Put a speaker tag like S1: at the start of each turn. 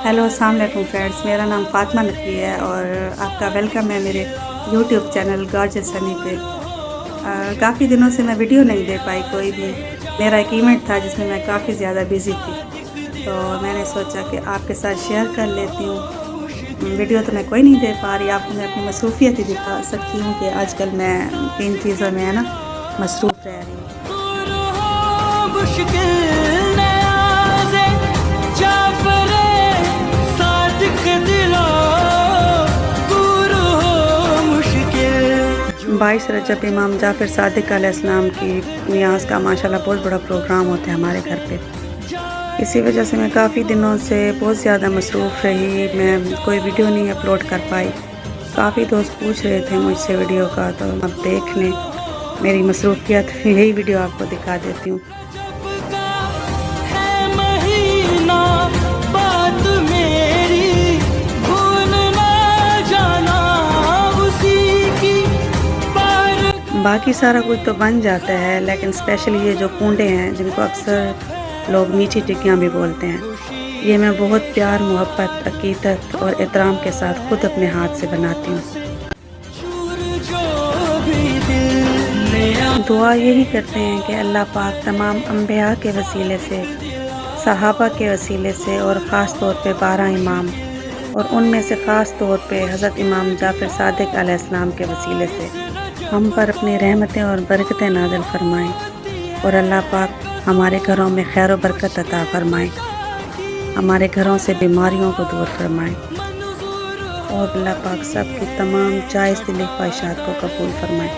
S1: Hello अस्सलाम वालेकुम friends, मेरा नाम फ़ातिमा नकवी है और आपका वेलकम है मेरे यूट्यूब चैनल गॉर्जियस हनी पे। काफ़ी दिनों से मैं वीडियो नहीं दे पाई कोई भी। मेरा एक इवेंट था जिसमें मैं काफ़ी ज़्यादा बिज़ी थी, तो मैंने सोचा कि आपके साथ शेयर कर लेती हूँ। वीडियो तो मैं कोई नहीं दे पा रही, आपको मैं अपनी मसरूफ़ियत ही दिखा सकती हूँ कि आजकल मैं किन चीज़ों में है ना मसरूफ़ रह रही हूँ। बाईस रजब इमाम जाफ़र सादिक अलैहिस्सलाम की नियाज़ का माशाल्लाह बहुत बड़ा प्रोग्राम होता है हमारे घर पे। इसी वजह से मैं काफ़ी दिनों से बहुत ज़्यादा मसरूफ़ रही, मैं कोई वीडियो नहीं अपलोड कर पाई। काफ़ी दोस्त पूछ रहे थे मुझसे वीडियो का, तो अब देख लें मेरी मसरूफ़ियत, यही वीडियो आपको दिखा देती हूँ। बाकी सारा कुछ तो बन जाता है, लेकिन स्पेशली ये जो कूंडे हैं जिनको अक्सर लोग मीठी टिक्कियाँ भी बोलते हैं, ये मैं बहुत प्यार, मोहब्बत, अकीदत और एहतराम के साथ खुद अपने हाथ से बनाती हूँ। दुआ यही करते हैं कि अल्लाह पाक तमाम अंबिया के वसीले से, सहाबा के वसीले से और ख़ास तौर पे 12 इमाम और उनमें से ख़ास तौर पे हज़रत इमाम जाफ़र सादिक अलैहिस्सलाम के वसीले से हम पर अपनी रहमतें और बरकतें नाज़िल फरमाएँ और अल्लाह पाक हमारे घरों में खैर और बरकत अता फरमाएँ, हमारे घरों से बीमारियों को दूर फरमाएँ और अल्लाह पाक सब की तमाम जायज़ दिली ख्वाहिशात को कबूल फरमाएँ।